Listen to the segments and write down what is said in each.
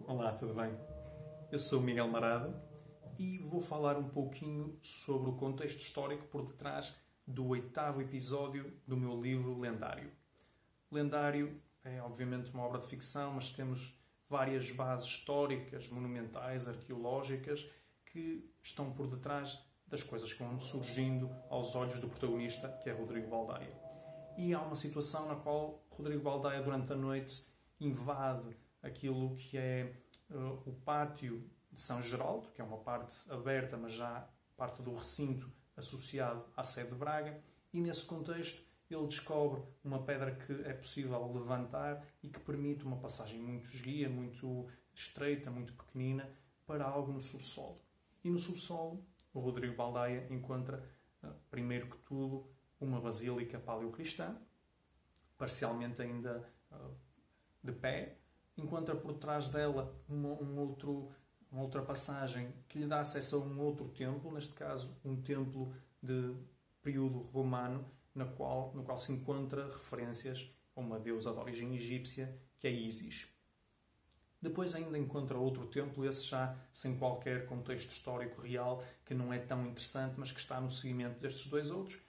Olá, tudo bem? Eu sou o Miguel Marado e vou falar um pouquinho sobre o contexto histórico por detrás do 8º episódio do meu livro Lendário. Lendário é obviamente uma obra de ficção, mas temos várias bases históricas, monumentais, arqueológicas que estão por detrás das coisas que vão surgindo aos olhos do protagonista, que é Rodrigo Baldaia. E há uma situação na qual Rodrigo Baldaia, durante a noite, invade aquilo que é o pátio de São Geraldo, que é uma parte aberta, mas já parte do recinto associado à sede de Braga, e nesse contexto ele descobre uma pedra que é possível levantar e que permite uma passagem muito esguia, muito estreita, muito pequenina, para algo no subsolo. E no subsolo, o Rodrigo Baldaia encontra, primeiro que tudo, uma basílica paleocristã, parcialmente ainda de pé. Encontra por trás dela uma outra passagem que lhe dá acesso a um outro templo, neste caso um templo de período romano, no qual se encontra referências a uma deusa de origem egípcia, que é Ísis. Depois ainda encontra outro templo, esse já sem qualquer contexto histórico real, que não é tão interessante, mas que está no seguimento destes dois outros.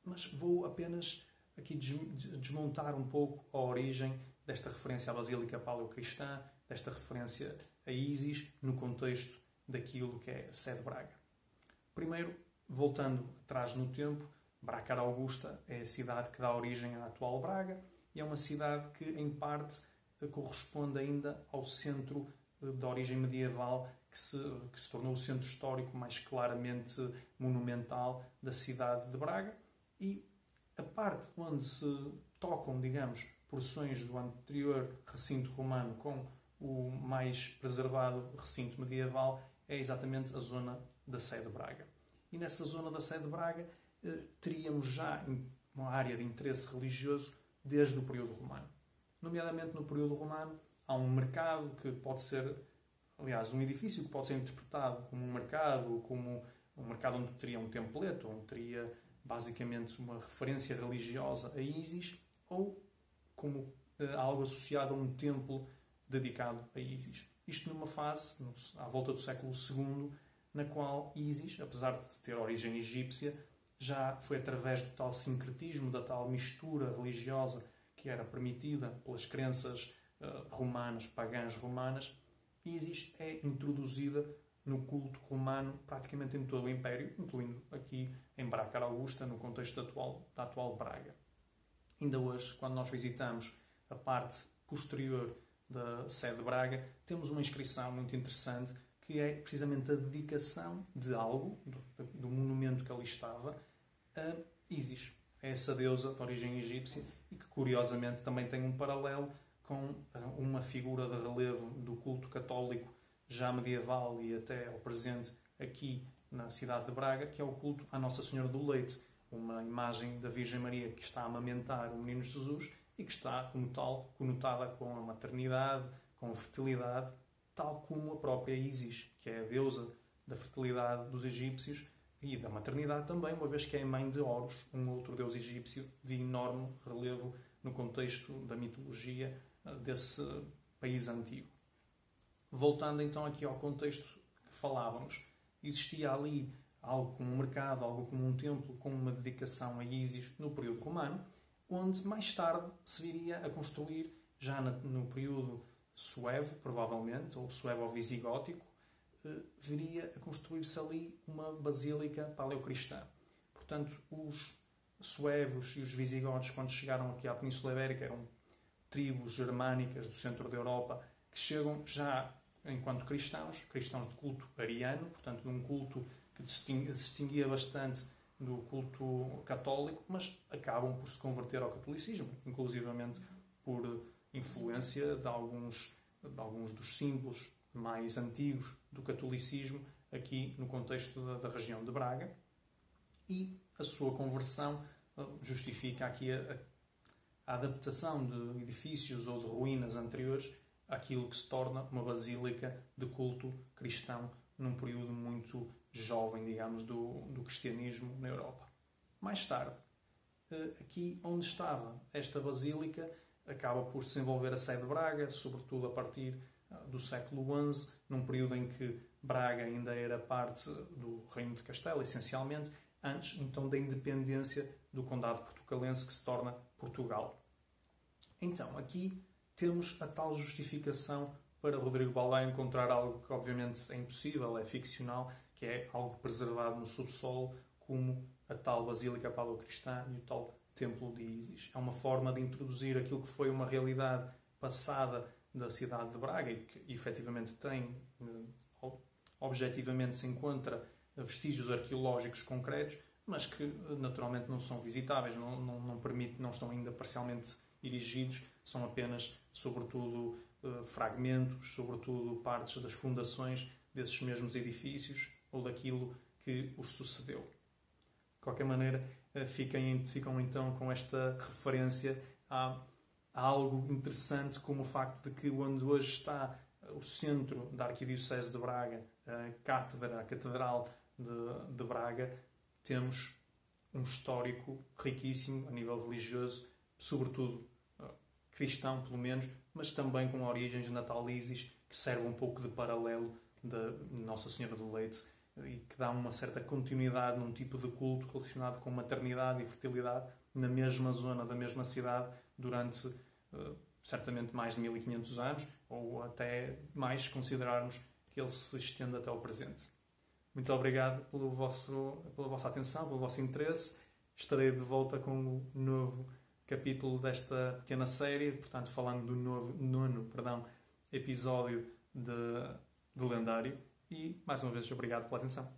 Mas vou apenas aqui desmontar um pouco a origem desta referência à Basílica Paleocristã, desta referência a Ísis, no contexto daquilo que é a sede de Braga. Primeiro, voltando atrás no tempo, Bracara Augusta é a cidade que dá origem à atual Braga e é uma cidade que, em parte, corresponde ainda ao centro de origem medieval que se tornou o centro histórico mais claramente monumental da cidade de Braga. E a parte onde se tocam, digamos, porções do anterior recinto romano com o mais preservado recinto medieval é exatamente a zona da sede de Braga. E nessa zona da sede de Braga teríamos já uma área de interesse religioso desde o período romano. Nomeadamente no período romano há um mercado que pode ser, aliás, um edifício que pode ser interpretado como um mercado onde teria um templeto, onde teria basicamente uma referência religiosa a Ísis, ou como algo associado a um templo dedicado a Ísis. Isto numa fase, à volta do século II, na qual Ísis, apesar de ter origem egípcia, já foi através do tal sincretismo, da tal mistura religiosa que era permitida pelas crenças romanas, pagãs romanas, Ísis é introduzida no culto romano praticamente em todo o Império, incluindo aqui em Bracara Augusta, no contexto da atual Braga. Ainda hoje, quando nós visitamos a parte posterior da sede de Braga, temos uma inscrição muito interessante que é precisamente a dedicação de algo, do monumento que ali estava, a Ísis, essa deusa de origem egípcia e que, curiosamente, também tem um paralelo com uma figura de relevo do culto católico já medieval e até ao presente aqui na cidade de Braga, que é o culto à Nossa Senhora do Leite, uma imagem da Virgem Maria que está a amamentar o menino Jesus e que está, como tal, conotada com a maternidade, com a fertilidade, tal como a própria Ísis, que é a deusa da fertilidade dos egípcios e da maternidade também, uma vez que é mãe de Horus, um outro deus egípcio de enorme relevo no contexto da mitologia desse país antigo. Voltando então aqui ao contexto que falávamos, existia ali algo como um mercado, algo como um templo, com uma dedicação a Ísis no período romano, onde mais tarde se viria a construir, já no período suevo, provavelmente, ou suevo-visigótico, viria a construir-se ali uma basílica paleocristã. Portanto, os suevos e os visigodos, quando chegaram aqui à Península Ibérica, eram tribos germânicas do centro da Europa, que chegam já enquanto cristãos de culto ariano, portanto, de um culto que distinguia bastante do culto católico, mas acabam por se converter ao catolicismo, inclusivamente por influência de alguns dos símbolos mais antigos do catolicismo aqui no contexto da região de Braga. E a sua conversão justifica aqui a adaptação de edifícios ou de ruínas anteriores àquilo que se torna uma basílica de culto cristão num período muito jovem, digamos, do cristianismo na Europa. Mais tarde, aqui onde estava esta basílica, acaba por se desenvolver a sede de Braga, sobretudo a partir do século XI, num período em que Braga ainda era parte do Reino de Castela, essencialmente, antes então da independência do Condado Portucalense, que se torna Portugal. Então, aqui temos a tal justificação para Rodrigo Baldaio encontrar algo que obviamente é impossível, é ficcional, que é algo preservado no subsolo, como a tal Basílica Paleocristã e o tal Templo de Ísis. É uma forma de introduzir aquilo que foi uma realidade passada da cidade de Braga e que efetivamente tem, objetivamente se encontra vestígios arqueológicos concretos, mas que naturalmente não são visitáveis, não estão ainda parcialmente erigidos, são apenas, sobretudo, fragmentos, sobretudo partes das fundações desses mesmos edifícios ou daquilo que os sucedeu. De qualquer maneira, ficam então com esta referência a algo interessante, como o facto de que onde hoje está o centro da Arquidiocese de Braga, a Catedral de Braga, temos um histórico riquíssimo a nível religioso, sobretudo cristão, pelo menos, mas também com origens natalícias que serve um pouco de paralelo da Nossa Senhora do Leite e que dá uma certa continuidade num tipo de culto relacionado com maternidade e fertilidade na mesma zona da mesma cidade durante certamente mais de 1500 anos, ou até mais se considerarmos que ele se estende até ao presente. Muito obrigado pela vossa atenção, pelo vosso interesse. Estarei de volta com o novo capítulo desta pequena série, portanto falando do nono episódio de Lendário. E, mais uma vez, obrigado pela atenção.